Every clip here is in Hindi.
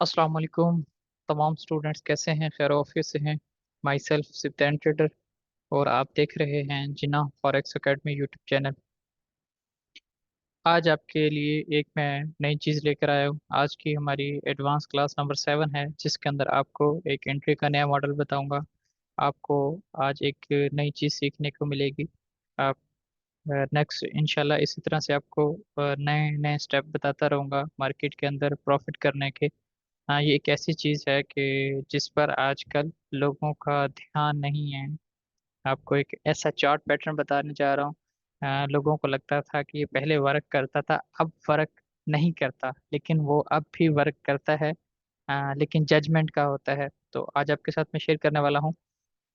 अस्सलाम वालेकुम। तमाम स्टूडेंट्स कैसे हैं? खैर ऑफिस से हैं। माई सेल्फ सिद्धांत ट्रेडर, और आप देख रहे हैं जिना फॉरेक्स एकेडमी यूट्यूब चैनल। आज आपके लिए एक मैं नई चीज़ लेकर आया हूँ। आज की हमारी एडवांस क्लास नंबर 7 है, जिसके अंदर आपको एक एंट्री का नया मॉडल बताऊंगा। आपको आज एक नई चीज़ सीखने को मिलेगी। आप नेक्स्ट इंशाल्लाह इसी तरह से आपको नए नए स्टेप बताता रहूंगा मार्केट के अंदर प्रॉफिट करने के। हाँ, ये एक ऐसी चीज है कि जिस पर आजकल लोगों का ध्यान नहीं है। आपको एक ऐसा चार्ट पैटर्न बताने जा रहा हूँ। लोगों को लगता था कि ये पहले वर्क करता था, अब वर्क नहीं करता, लेकिन वो अब भी वर्क करता है। लेकिन जजमेंट का होता है। तो आज आपके साथ मैं शेयर करने वाला हूँ।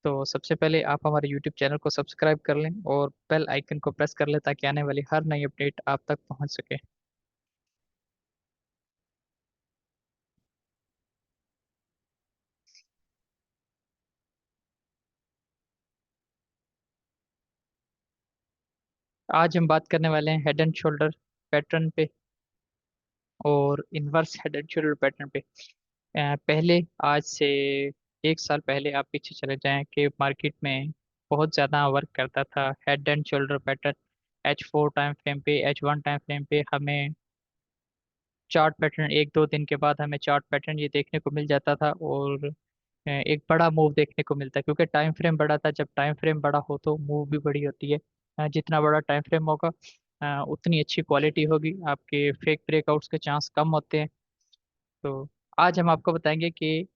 तो सबसे पहले आप हमारे यूट्यूब चैनल को सब्सक्राइब कर लें और बेल आइकन को प्रेस कर लें, ताकि आने वाली हर नई अपडेट आप तक पहुंच सके। आज हम बात करने वाले हैं हेड एंड शोल्डर पैटर्न पे और inverse head and shoulder pattern पे। पहले आज से 1 साल पहले आप पीछे चले जाएं कि मार्केट में बहुत ज़्यादा वर्क करता था head and shoulder pattern. H4 time frame पे, H1 टाइम फ्रेम पे हमें चार्ट पैटर्न, 1-2 दिन के बाद हमें चार्ट पैटर्न ये देखने को मिल जाता था, और एक बड़ा मूव देखने को मिलता है, क्योंकि टाइम फ्रेम बड़ा था। जब टाइम फ्रेम बड़ा हो तो मूव भी बड़ी होती है। जितना बड़ा टाइम फ्रेम होगा उतनी अच्छी क्वालिटी होगी, आपके फेक ब्रेकआउट्स के चांस कम होते हैं। तो आज हम आपको बताएंगे कि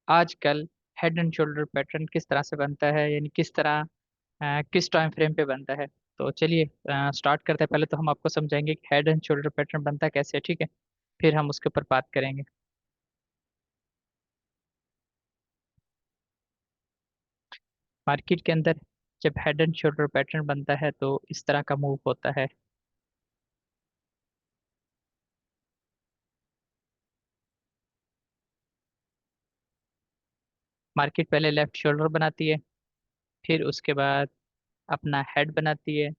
आजकल हेड एंड शोल्डर पैटर्न किस तरह से बनता है, यानी किस तरह किस टाइम फ्रेम पे बनता है। तो चलिए स्टार्ट करते हैं। पहले तो हम आपको समझाएंगे कि हेड एंड शोल्डर पैटर्न बनता कैसे है, ठीक है? फिर हम उसके ऊपर बात करेंगे। मार्केट के अंदर जब हेड एंड शोल्डर पैटर्न बनता है तो इस तरह का मूव होता है। मार्केट पहले लेफ्ट शोल्डर बनाती है, फिर उसके बाद अपना हेड बनाती है।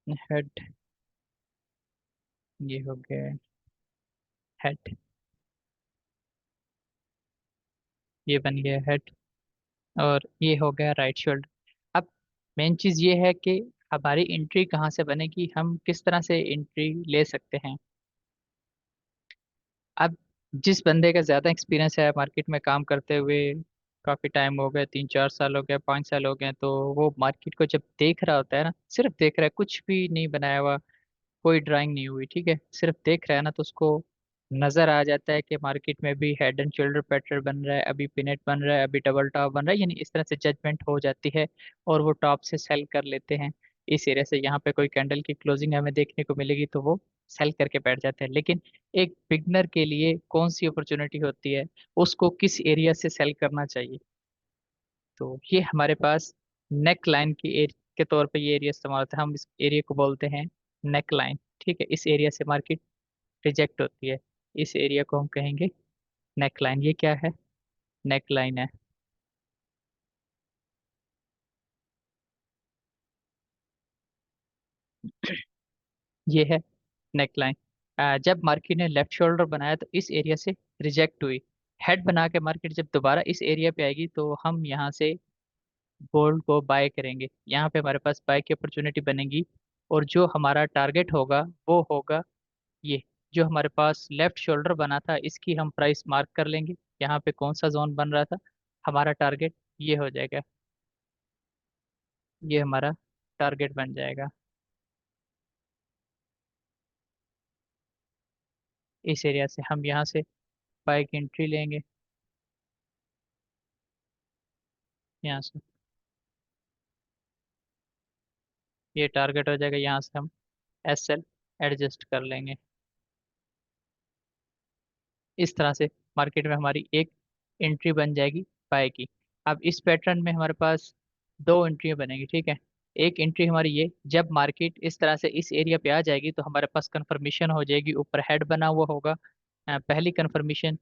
हेड, ये हो गया हेड, ये बन गया हेड, और ये हो गया राइट शोल्डर। अब मेन चीज ये है कि हमारी एंट्री कहाँ से बनेगी, हम किस तरह से एंट्री ले सकते हैं। अब जिस बंदे का ज्यादा एक्सपीरियंस है मार्केट में काम करते हुए, काफी टाइम हो गया, 3-4 साल हो गए, 5 साल हो गए, तो वो मार्केट को जब देख रहा होता है ना, सिर्फ देख रहा है, कुछ भी नहीं बनाया हुआ, कोई ड्राइंग नहीं हुई, ठीक है, सिर्फ देख रहा है ना, तो उसको नजर आ जाता है कि मार्केट में भी हेड एंड शोल्डर पैटर्न बन रहा है, अभी पिनेट बन रहा है, अभी डबल टॉप बन रहा है, यानी इस तरह से जजमेंट हो जाती है, और वो टॉप से सेल कर लेते हैं। इस एरिया से यहाँ पे कोई कैंडल की क्लोजिंग हमें देखने को मिलेगी तो वो सेल करके बैठ जाते हैं। लेकिन एक बिगनर के लिए कौन सी अपॉर्चुनिटी होती है, उसको किस एरिया से सेल करना चाहिए? तो ये हमारे पास नेक लाइन के तौर पे ये एरिया इस्तेमाल होता है। हम इस एरिया को बोलते हैं नेक लाइन, ठीक है? इस एरिया से मार्केट रिजेक्ट होती है, इस एरिया को हम कहेंगे नेक लाइन। ये क्या है? नेक लाइन है। ये है नेक लाइन। जब मार्केट ने लेफ्ट शोल्डर बनाया तो इस एरिया से रिजेक्ट हुई। हेड बना के मार्केट जब दोबारा इस एरिया पे आएगी तो हम यहाँ से गोल्ड को बाय करेंगे। यहाँ पे हमारे पास बाय की अपॉर्चुनिटी बनेगी, और जो हमारा टारगेट होगा वो होगा ये। जो हमारे पास लेफ्ट शोल्डर बना था इसकी हम प्राइस मार्क कर लेंगे। यहाँ पे कौन सा जोन बन रहा था, हमारा टारगेट ये हो जाएगा। ये हमारा टारगेट बन जाएगा। इस एरिया से हम यहाँ से बाय की एंट्री लेंगे, यहाँ से ये टारगेट हो जाएगा। यहाँ से हम SL एडजस्ट कर लेंगे। इस तरह से मार्केट में हमारी एक एंट्री बन जाएगी बाय की। अब इस पैटर्न में हमारे पास दो एंट्री बनेगी, ठीक है? एक एंट्री हमारी ये, जब मार्केट इस तरह से इस एरिया पे आ जाएगी तो हमारे पास कंफर्मेशन हो जाएगी, ऊपर हेड बना हुआ होगा। पहली कंफर्मेशन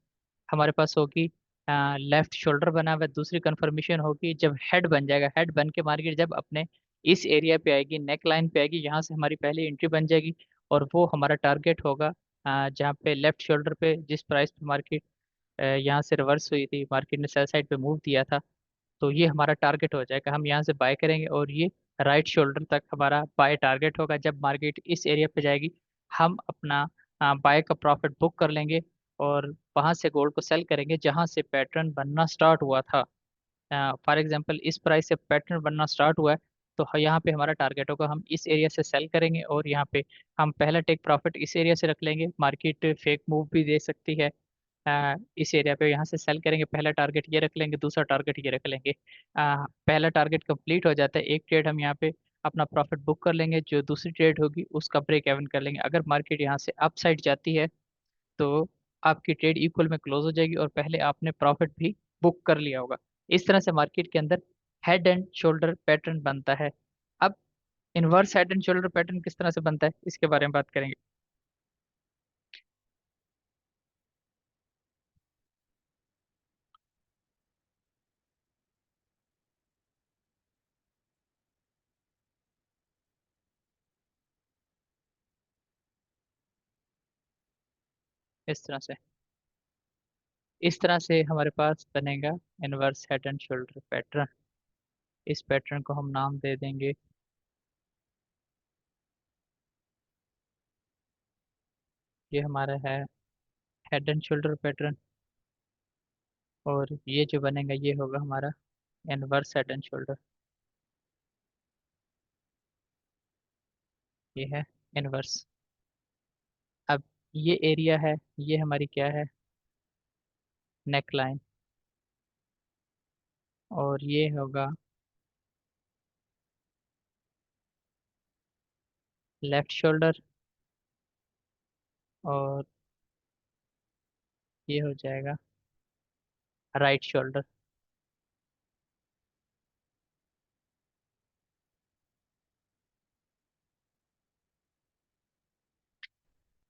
हमारे पास होगी लेफ्ट शोल्डर बना हुआ है। दूसरी कंफर्मेशन होगी जब हेड बन जाएगा, हेड बन के मार्केट जब अपने इस एरिया पे आएगी, नेक लाइन पे आएगी, यहाँ से हमारी पहली एंट्री बन जाएगी। और वो हमारा टारगेट होगा जहाँ पे लेफ्ट शोल्डर पे जिस प्राइस पे मार्केट यहाँ से रिवर्स हुई थी, मार्केट ने सेल साइड पे मूव दिया था। तो ये हमारा टारगेट हो जाएगा, हम यहाँ से बाय करेंगे और ये राइट शोल्डर तक हमारा बाय टारगेट होगा। जब मार्केट इस एरिया पे जाएगी हम अपना बाय का प्रॉफिट बुक कर लेंगे और वहां से गोल्ड को सेल करेंगे जहां से पैटर्न बनना स्टार्ट हुआ था। फॉर एग्जांपल इस प्राइस से पैटर्न बनना स्टार्ट हुआ है, तो यहाँ पे हमारा टारगेट होगा हम इस एरिया से सेल करेंगे और यहाँ पे हम पहला टेक प्रॉफिट इस एरिया से रख लेंगे। मार्केट फेक मूव भी दे सकती है इस एरिया पे, यहाँ से सेल करेंगे, पहला टारगेट ये रख लेंगे, दूसरा टारगेट ये रख लेंगे। पहला टारगेट कंप्लीट हो जाता है, एक ट्रेड हम यहाँ पे अपना प्रॉफिट बुक कर लेंगे, जो दूसरी ट्रेड होगी उसका ब्रेक इवन कर लेंगे। अगर मार्केट यहाँ से अप साइड जाती है तो आपकी ट्रेड इक्वल में क्लोज हो जाएगी और पहले आपने प्रॉफिट भी बुक कर लिया होगा। इस तरह से मार्केट के अंदर हेड एंड शोल्डर पैटर्न बनता है। अब inverse head and shoulder pattern किस तरह से बनता है इसके बारे में बात करेंगे। इस तरह से हमारे पास बनेगा inverse head and shoulder pattern. इस पैटर्न को हम नाम दे देंगे, ये हमारा है हेड एंड शोल्डर पैटर्न। और ये जो बनेगा ये होगा हमारा इनवर्स हेड एंड शोल्डर। ये है इनवर्स। अब ये एरिया है, ये हमारी क्या है, नेक लाइन। और ये होगा लेफ्ट शोल्डर। और ये हो जाएगा राइट शोल्डर।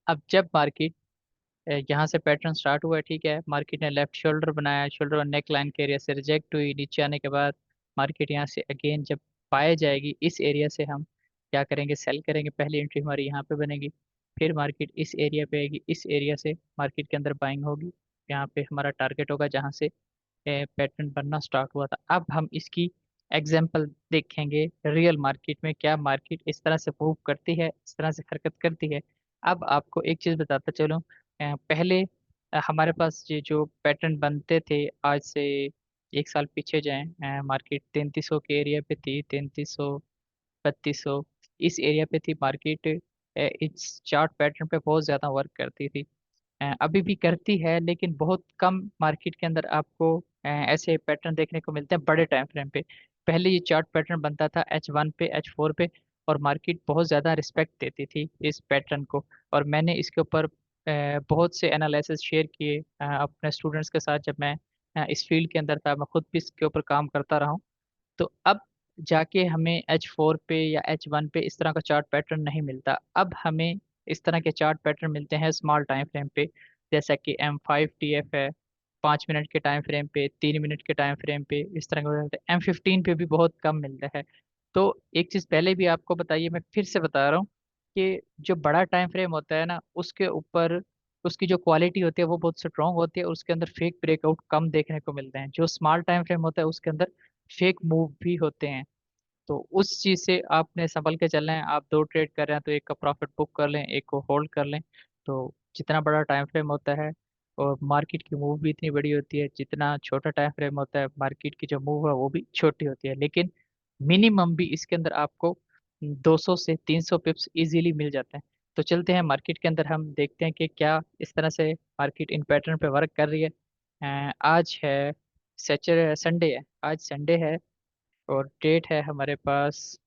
अब जब मार्केट यहाँ से पैटर्न स्टार्ट हुआ है, ठीक है, मार्केट ने लेफ्ट शोल्डर बनाया, शोल्डर और नेक लाइन के एरिया से रिजेक्ट हुई, नीचे आने के बाद मार्केट यहाँ से अगेन जब पाए जाएगी इस एरिया से हम क्या करेंगे, सेल करेंगे। पहली एंट्री हमारी यहाँ पे बनेगी, फिर मार्केट इस एरिया पे आएगी, इस एरिया से मार्केट के अंदर बाइंग होगी। यहाँ पे हमारा टारगेट होगा जहाँ से पैटर्न बनना स्टार्ट हुआ था। अब हम इसकी एग्जाम्पल देखेंगे रियल मार्केट में, क्या मार्केट इस तरह से मूव करती है, इस तरह से हरकत करती है। अब आपको एक चीज बताता चलो, पहले हमारे पास ये जो पैटर्न बनते थे आज से एक साल पीछे जाएं, मार्केट 3300 के एरिया पे थी, 3300, 3200 इस एरिया पे थी मार्केट। इस चार्ट पैटर्न पे बहुत ज्यादा वर्क करती थी, अभी भी करती है, लेकिन बहुत कम मार्केट के अंदर आपको ऐसे पैटर्न देखने को मिलते हैं बड़े टाइम फ्रेम पे। पहले ये चार्ट पैटर्न बनता था H1 पे, H4 पे, और मार्केट बहुत ज़्यादा रिस्पेक्ट देती थी इस पैटर्न को। और मैंने इसके ऊपर बहुत से एनालिसिस शेयर किए अपने स्टूडेंट्स के साथ, जब मैं इस फील्ड के अंदर था, मैं खुद भी इसके ऊपर काम करता रहा हूँ। तो अब जाके हमें H4 पे या H1 पे इस तरह का चार्ट पैटर्न नहीं मिलता, अब हमें इस तरह के चार्ट पैटर्न मिलते हैं स्मॉल टाइम फ्रेम पे। जैसा कि M5TF है, 5 मिनट के टाइम फ्रेम पे, 3 मिनट के टाइम फ्रेम पे, इस तरह के M15 पे भी बहुत कम मिलता है। तो एक चीज़ पहले भी आपको बताइए, मैं फिर से बता रहा हूँ कि जो बड़ा टाइम फ्रेम होता है ना, उसके ऊपर उसकी जो क्वालिटी होती है वो बहुत स्ट्रांग होती है और उसके अंदर फेक ब्रेकआउट कम देखने को मिलते हैं। जो स्मॉल टाइम फ्रेम होता है उसके अंदर फेक मूव भी होते हैं। तो उस चीज से आपने संभल के चलना है। आप दो ट्रेड कर रहे हैं तो एक का प्रॉफिट बुक कर लें, एक को होल्ड कर लें। तो जितना बड़ा टाइम फ्रेम होता है और मार्केट की मूव भी इतनी बड़ी होती है, जितना छोटा टाइम फ्रेम होता है मार्केट की जो मूव है वो भी छोटी होती है। लेकिन मिनिमम भी इसके अंदर आपको 200 से 300 पिप्स इजीली मिल जाते हैं। तो चलते हैं मार्केट के अंदर, हम देखते हैं कि क्या इस तरह से मार्केट इन पैटर्न पे वर्क कर रही है। आज है सैचरडे, संडे है, आज संडे है और डेट है हमारे पास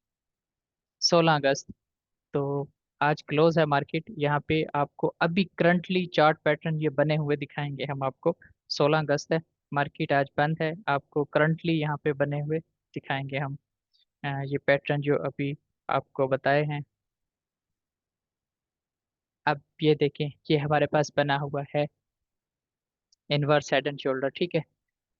16 अगस्त। तो आज क्लोज है मार्केट, यहाँ पे आपको अभी करंटली चार्ट पैटर्न ये बने हुए दिखाएंगे हम आपको। 16 अगस्त है, मार्केट आज बंद है, आपको करंटली यहाँ पे बने हुए दिखाएंगे हम ये पैटर्न जो अभी आपको बताए हैं। अब ये देखें, ये हमारे पास बना हुआ है इनवर्स हेड एंड शोल्डर, ठीक है।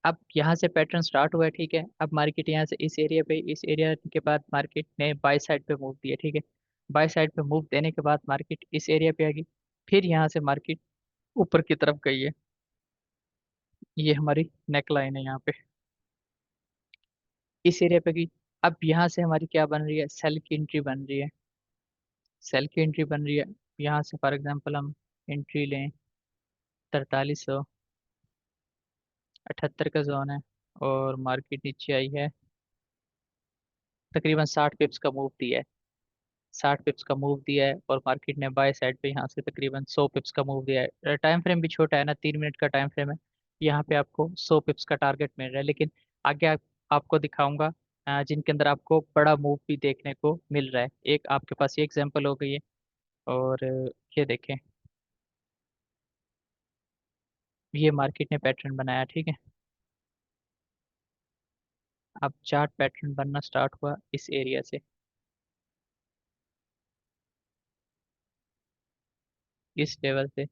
अब यहाँ से पैटर्न स्टार्ट हुआ है, ठीक है। अब मार्केट यहाँ से इस एरिया पे, इस एरिया के बाद मार्केट ने बाय साइड पे मूव दिया, ठीक है। बाय साइड पे मूव देने के बाद मार्केट इस एरिया पे आ गई। फिर यहाँ से मार्केट ऊपर की तरफ गई है। ये हमारी नेक लाइन है यहाँ पे, इस एरिया पे गई। अब यहाँ से हमारी क्या बन रही है, सेल की एंट्री बन रही है। सेल की एंट्री बन रही है। यहाँ से फॉर एग्जांपल हम एंट्री लें, 4378 का जोन है, और मार्केट नीचे आई है, तकरीबन 60 पिप्स का मूव दिया है। 60 पिप्स का मूव दिया है, और मार्केट ने बाय साइड पे यहाँ से तकरीबन 100 पिप्स का मूव दिया है। टाइम फ्रेम भी छोटा है ना, 3 मिनट का टाइम फ्रेम है। यहाँ पे आपको 100 पिप्स का टारगेट मिल रहा है, लेकिन आगे आपको दिखाऊंगा जिनके अंदर आपको बड़ा मूव भी देखने को मिल रहा है। एक आपके पास ये एग्जांपल हो गई है, और ये देखें, ये मार्केट ने पैटर्न बनाया, ठीक है। अब चार्ट पैटर्न बनना स्टार्ट हुआ इस एरिया से, इस लेवल से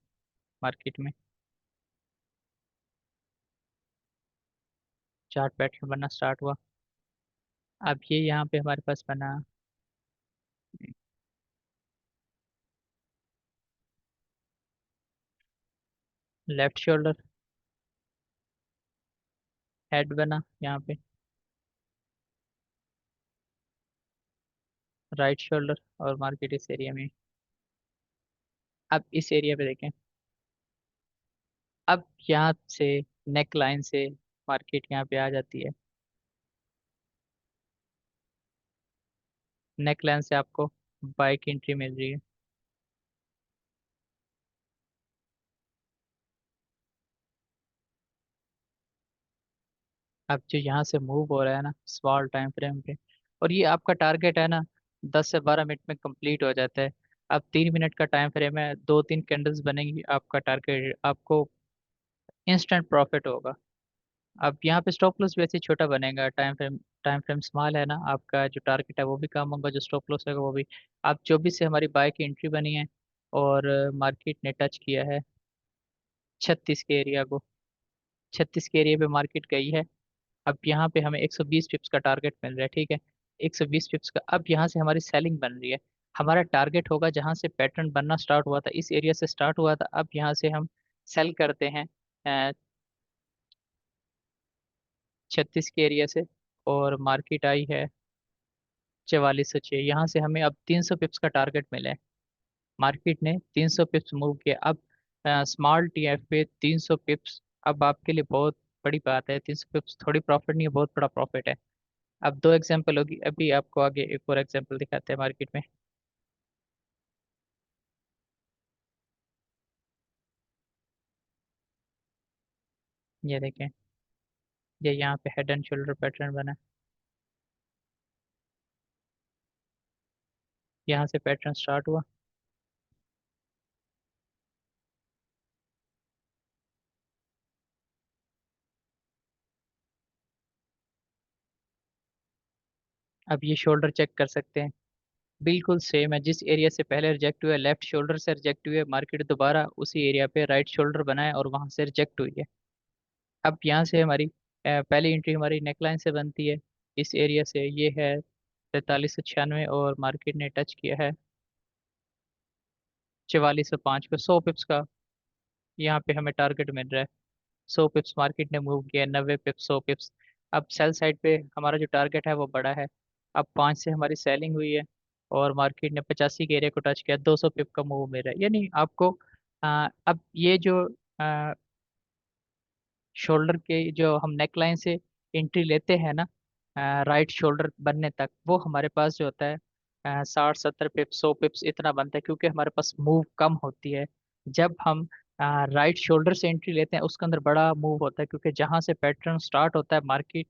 मार्केट में चार्ट पैटर्न बनना स्टार्ट हुआ। अब ये यहाँ पे हमारे पास बना लेफ्ट शोल्डर, हेड बना यहाँ पे राइट शोल्डर, और मार्केट इस एरिया में। अब इस एरिया पे देखें, अब यहाँ से नेक लाइन से मार्केट यहाँ पे आ जाती है। नेक लाइन से आपको बाय की एंट्री मिल रही है। अब जो यहाँ से मूव हो रहा है ना स्मॉल टाइम फ्रेम पे, और ये आपका टारगेट है ना, 10 से 12 मिनट में कंप्लीट हो जाता है। अब 3 मिनट का टाइम फ्रेम है, 2-3 कैंडल्स बनेंगी, आपका टारगेट आपको इंस्टेंट प्रॉफिट होगा। अब यहाँ पे स्टॉप लॉस भी ऐसे ही छोटा बनेगा, टाइम फ्रेम स्मॉल है ना, आपका जो टारगेट है वो भी कम होगा, जो स्टॉप लॉस होगा वो भी। अब 24 से हमारी बाय की एंट्री बनी है, और मार्केट ने टच किया है 36 के एरिया को। 36 के एरिया पे मार्केट गई है। अब यहाँ पे हमें 120 पिप्स का टारगेट मिल रहा है, ठीक है। 120 पिप्स का, अब यहाँ से हमारी सेलिंग बन रही है। हमारा टारगेट होगा जहाँ से पैटर्न बनना स्टार्ट हुआ था, इस एरिया से स्टार्ट हुआ था, अब यहाँ से हम सेल करते हैं 36 के एरिया से, और मार्केट आई है 4406। यहाँ से हमें अब 300 पिप्स का टारगेट मिला है। मार्केट ने 300 पिप्स मूव किया। अब स्मॉल टीएफ पे 300 पिप्स अब आपके लिए बहुत बड़ी बात है। 300 पिप्स थोड़ी प्रॉफिट नहीं है, बहुत बड़ा प्रॉफिट है। अब दो एग्जांपल होगी, अभी आपको आगे एक और एग्जांपल दिखाते हैं मार्केट में। ये देखें, ये यहाँ पे हेड एंड शोल्डर पैटर्न बना है। यहाँ से पैटर्न स्टार्ट हुआ। अब ये शोल्डर चेक कर सकते हैं, बिल्कुल सेम है। जिस एरिया से पहले रिजेक्ट हुआ, लेफ्ट शोल्डर से रिजेक्ट हुए, मार्केट दोबारा उसी एरिया पे राइट शोल्डर बनाए और वहां से रिजेक्ट हुई है। अब यहाँ से हमारी पहली एंट्री हमारी नेकलाइन से बनती है, इस एरिया से। ये है 4396, और मार्केट ने टच किया है 4405 पे। 100 पिप्स का यहाँ पे हमें टारगेट मिल रहा है। 100 पिप्स मार्केट ने मूव किया, 90 पिप्स, 100 पिप्स। अब सेल साइड पे हमारा जो टारगेट है वो बड़ा है। अब 5 से हमारी सेलिंग हुई है, और मार्केट ने 85 के एरिया को टच किया, 200 पिप का मूव मिल रहा है। यानी आपको अब ये जो शोल्डर के जो हम नेक लाइन से एंट्री लेते हैं ना, राइट शोल्डर बनने तक, वो हमारे पास जो होता है 60-70 पिप्स, 100 पिप्स इतना बनता है, क्योंकि हमारे पास मूव कम होती है। जब हम राइट शोल्डर से एंट्री लेते हैं उसके अंदर बड़ा मूव होता है, क्योंकि जहां से पैटर्न स्टार्ट होता है मार्केट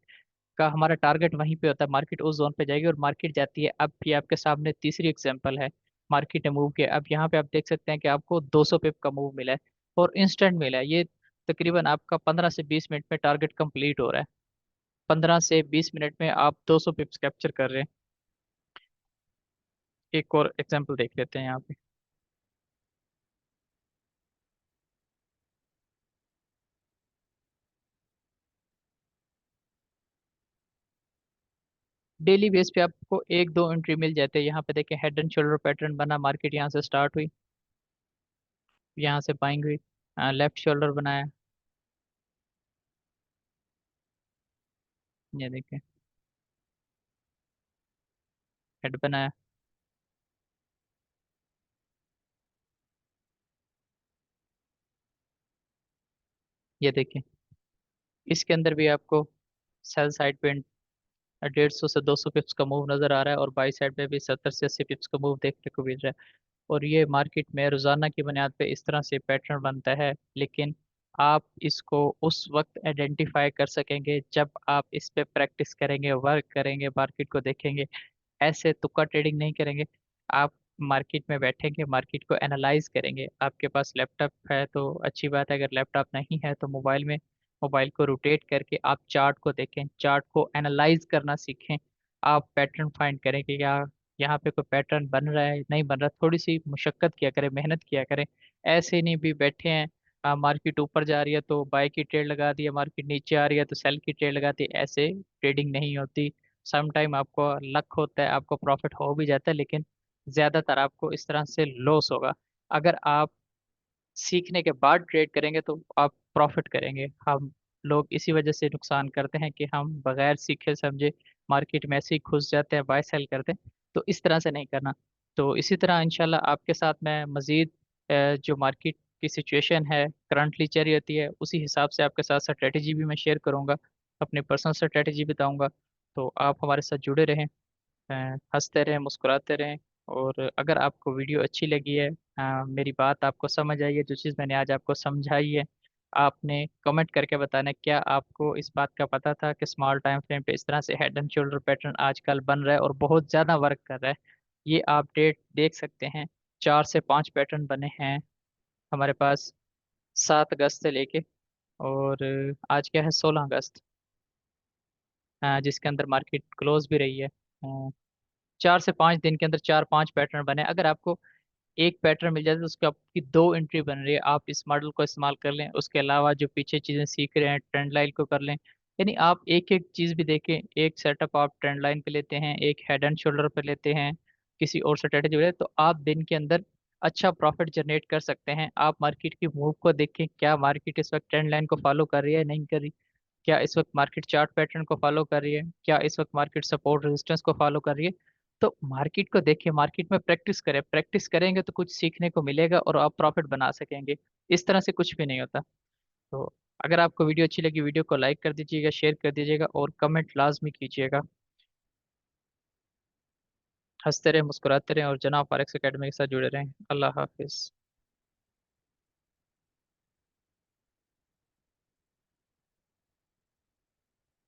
का, हमारा टारगेट वहीं पे होता है। मार्केट उस जोन पे जाएगी और मार्केट जाती है। अब ये आपके सामने तीसरी एग्जांपल है, मार्केट ने मूव किया। अब यहाँ पे आप देख सकते हैं कि आपको 200 पिप का मूव मिला है, और इंस्टेंट मिला है। ये तकरीबन आपका 15 से 20 मिनट में टारगेट कंप्लीट हो रहा है। 15 से 20 मिनट में आप 200 पिप्स कैप्चर कर रहे हैं। एक और एग्जांपल देख लेते हैं यहाँ पे। डेली बेस पे आपको एक दो एंट्री मिल जाते हैं। यहाँ पे देखें, हेड एंड शोल्डर पैटर्न बना, मार्केट यहाँ से स्टार्ट हुई, यहाँ से बाइंग हुई, लेफ्ट शोल्डर बनाया, ये देखें, हेड बनाया, ये देखें। इसके अंदर भी आपको सेल साइड पे 150 से 200 पिप्स का मूव नजर आ रहा है, और बाई साइड पे भी 70 से 80 पिप्स का मूव देखने को मिल रहा है। और ये मार्केट में रोजाना की बुनियाद पे इस तरह से पैटर्न बनता है, लेकिन आप इसको उस वक्त आइडेंटिफाई कर सकेंगे जब आप इस पे प्रैक्टिस करेंगे, वर्क करेंगे, मार्केट को देखेंगे। ऐसे तुक्का ट्रेडिंग नहीं करेंगे। आप मार्केट में बैठेंगे, मार्केट को एनालाइज करेंगे। आपके पास लैपटॉप है तो अच्छी बात है, अगर लैपटॉप नहीं है तो मोबाइल में, मोबाइल को रोटेट करके आप चार्ट को देखें, चार्ट को एनालाइज करना सीखें। आप पैटर्न फाइंड करें कि क्या यहाँ पे कोई पैटर्न बन रहा है, नहीं बन रहा। थोड़ी सी मुशक्कत किया करें, मेहनत किया करें। ऐसे नहीं भी बैठे हैं, मार्केट ऊपर जा रही है तो बाय की ट्रेड लगा दी है, मार्केट नीचे आ रही है तो सेल की ट्रेड लगा दी, ऐसे ट्रेडिंग नहीं होती। सम टाइम आपको लक होता है, आपको प्रॉफिट हो भी जाता है, लेकिन ज्यादातर आपको इस तरह से लॉस होगा। अगर आप सीखने के बाद ट्रेड करेंगे तो आप प्रॉफिट करेंगे। हम लोग इसी वजह से नुकसान करते हैं कि हम बगैर सीखे समझे मार्केट में ऐसे ही घुस जाते हैं, बाय सेल करते हैं। तो इस तरह से नहीं करना। तो इसी तरह इंशाल्लाह आपके साथ मैं मजीद जो मार्केट की सिचुएशन है करंटली चल रही होती है, उसी हिसाब से आपके साथ स्ट्रेटेजी भी मैं शेयर करूंगा, अपनी पर्सनल स्ट्रेटेजी बताऊंगा। तो आप हमारे साथ जुड़े रहें, हंसते रहें, मुस्कुराते रहें। और अगर आपको वीडियो अच्छी लगी है, मेरी बात आपको समझ आई है, जो चीज़ मैंने आज आपको समझाई है, आपने कमेंट करके बताना है, क्या आपको इस बात का पता था कि स्मॉल टाइम फ्रेम पे इस तरह से हेड एंड शोल्डर पैटर्न आजकल बन रहा है और बहुत ज़्यादा वर्क कर रहा है। ये आप डेट देख सकते हैं, 4 से 5 पैटर्न बने हैं हमारे पास, 7 अगस्त से लेके, और आज क्या है, 16 अगस्त, जिसके अंदर मार्केट क्लोज भी रही है। 4 से 5 दिन के अंदर 4 5 पैटर्न बने। अगर आपको एक पैटर्न मिल जाए तो उसकी आपकी दो एंट्री बन रही है, आप इस मॉडल को इस्तेमाल कर लें। उसके अलावा जो पीछे चीजें सीख रहे हैं, ट्रेंड लाइन को कर लें। यानी आप एक एक चीज भी देखें, एक सेटअप आप ट्रेंड लाइन पे लेते हैं, एक हेड एंड शोल्डर पे लेते हैं, किसी और स्ट्रेटेजी पे, तो आप दिन के अंदर अच्छा प्रॉफिट जनरेट कर सकते हैं। आप मार्केट की मूव को देखें, क्या मार्केट इस वक्त ट्रेंड लाइन को फॉलो कर रही है, नहीं कर रही, क्या इस वक्त मार्केट चार्ट पैटर्न को फॉलो कर रही है, क्या इस वक्त मार्केट सपोर्ट रेजिस्टेंस को फॉलो कर रही है। तो मार्केट को देखिए, मार्केट में प्रैक्टिस करें, प्रैक्टिस करेंगे तो कुछ सीखने को मिलेगा और आप प्रॉफिट बना सकेंगे। इस तरह से कुछ भी नहीं होता। तो अगर आपको वीडियो अच्छी लगी, वीडियो को लाइक कर दीजिएगा, शेयर कर दीजिएगा और कमेंट लाजमी कीजिएगा। हंसते रहें, मुस्कुराते रहें और जनाब फारिक्स एकेडमी के साथ जुड़े रहें। अल्लाह हाफिज़।